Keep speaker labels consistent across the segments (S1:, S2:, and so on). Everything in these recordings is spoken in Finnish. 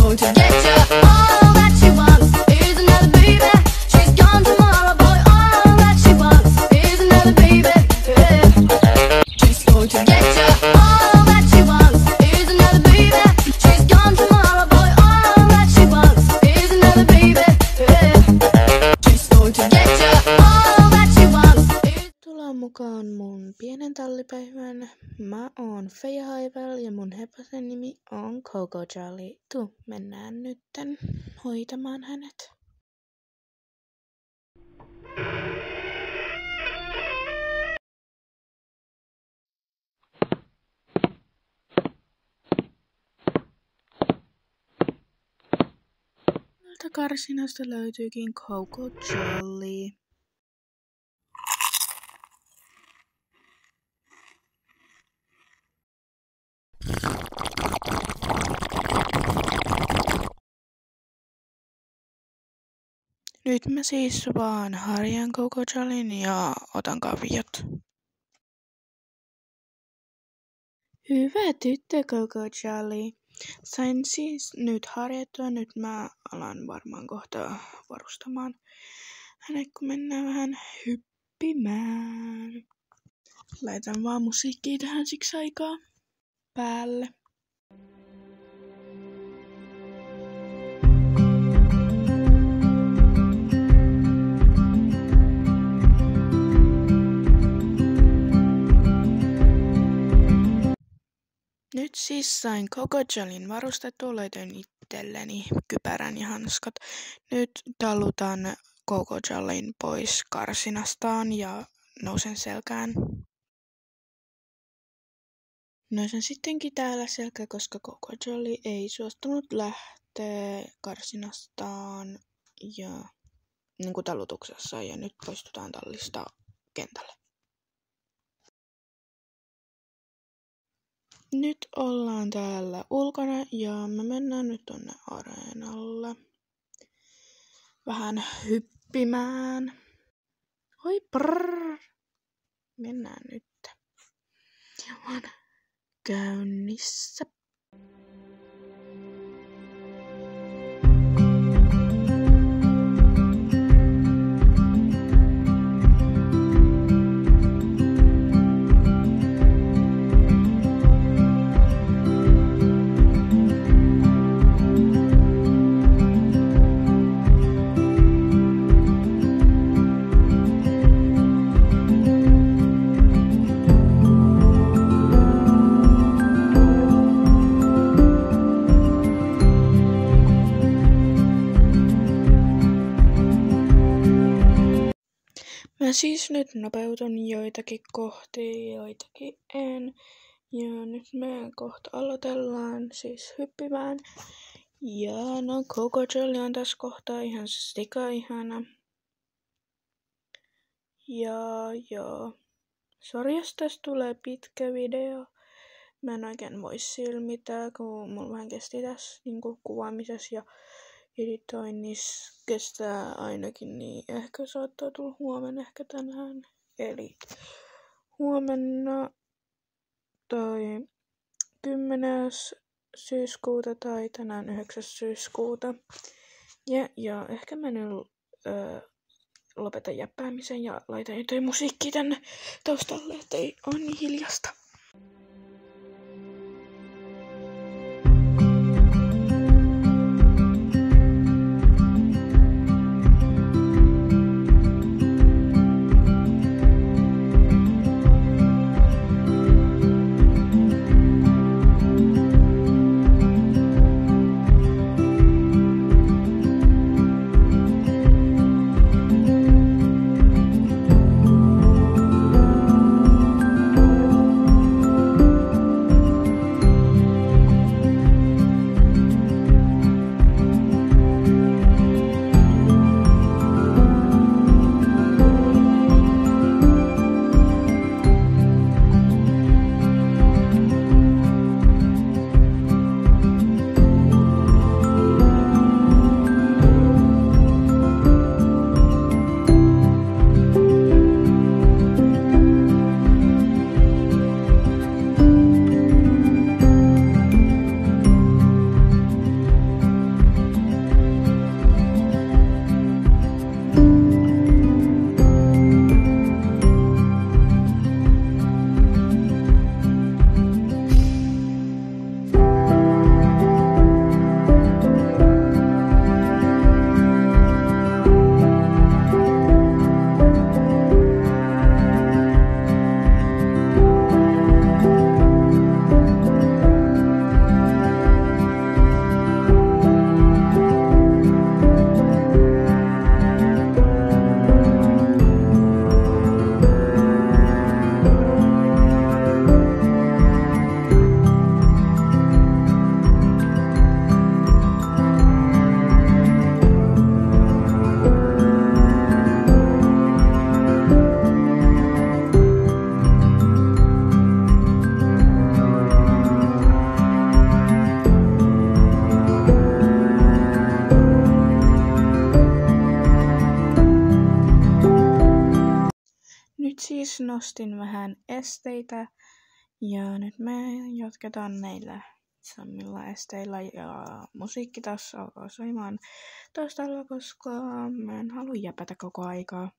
S1: going to get ya. All that she wants is another baby. She's gone tomorrow, boy. All that she wants is another baby. Yeah. She's going to get ya. All that she wants is another baby. She's gone tomorrow, boy. All that she wants is another baby. Yeah. She's going to get ya. All that she wants is...
S2: Tullaan mukaan mun pienen tallipäivän. Mä oon Feija Haivel ja mun hepasen nimi on Coco Jolly. Tuu, mennään nytten hoitamaan hänet. Täältä karsinasta löytyykin Coco Jolly. Nyt mä siis vaan harjan Coco Jollyn ja otan kaviot. Hyvä tyttö Coco Jolly. Sain siis nyt harjattua. Nyt mä alan varmaan kohta varustamaan hänet, kun mennään vähän hyppimään. Laitan vaan musiikkia tähän siksi aikaa päälle. Nyt siis sain Coco Jollyn varustettua, laitoin itselleni kypärän ja hanskat. Nyt talutan Coco Jollyn pois karsinastaan ja nousen selkään. Nousen sittenkin täällä selkään, koska Coco Jolly ei suostunut lähteä karsinastaan ja niin kuin talutuksessa, ja nyt poistutaan tallista kentälle. Nyt ollaan täällä ulkona ja me mennään nyt tonne areenalle vähän hyppimään. Oi prrrr. Mennään nyt. Ja on käynnissä. Mä siis nyt nopeutun joitakin kohti, joitakin en. Ja nyt me kohta aloitellaan siis hyppimään. Ja no Coco Jolly on tässä kohtaa ihan sika-ihana. Ja joo. Sori, jos tästä tulee pitkä video. Mä en oikein voi silmitää, kun mulla vähän kesti tässä niin kuvaamisessa ja editoinnissa kestää ainakin, niin ehkä saattaa tulla huomenna, ehkä tänään. Eli huomenna tai 10. syyskuuta tai tänään 9. syyskuuta. Ja ehkä mä nyt lopetan jäppäämisen ja laitan jotain musiikkia tänne taustalle, ettei ole niin hiljasta. siis nostin vähän esteitä ja nyt me jatketaan näillä samilla esteillä ja musiikki taas alkaa soimaan taustalla, koska mä en halua jäpätä koko aikaa.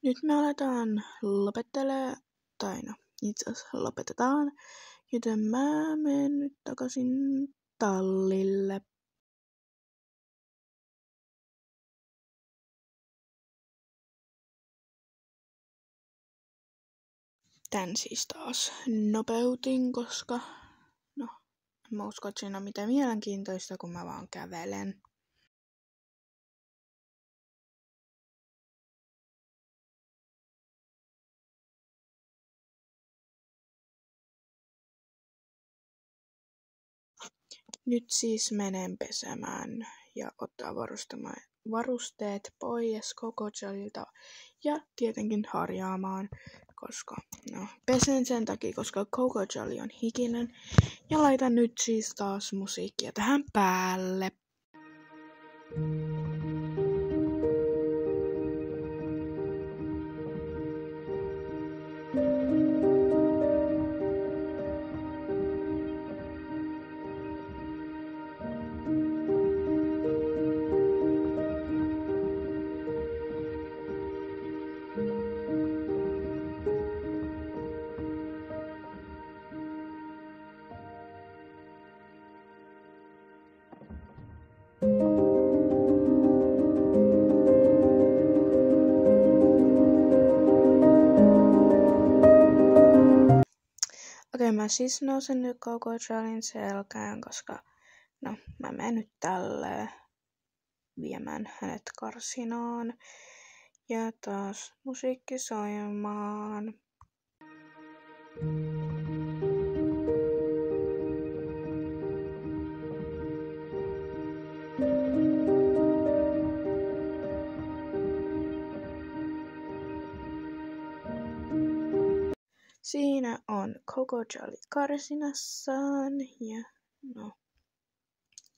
S2: Nyt me aletaan lopettelee, tai no, itse asiassa lopetetaan, joten mä menen nyt takaisin tallille. Tän siis taas nopeutin, koska no, en mä usko, että siinä on mitään mielenkiintoista, kun mä vaan kävelen. Nyt siis menen pesemään ja ottaa varusteet pois Cocojalilta ja tietenkin harjaamaan, koska no, pesen sen takia, koska Cocojali on hikinen ja laitan nyt siis taas musiikkia tähän päälle. Mä siis nousen nyt Coco Jolin selkään, koska mä menen nyt tälleen viemään hänet karsinaan. Ja taas musiikki soimaan. Siinä on Coco Jolly karsinassaan ja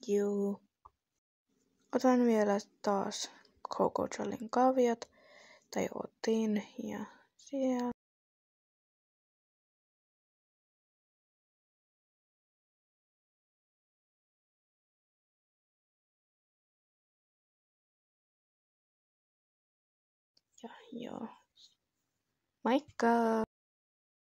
S2: juu. Otan vielä taas Coco Jolin kaviot, tai otin, ja siellä. Ja joo. Moikka!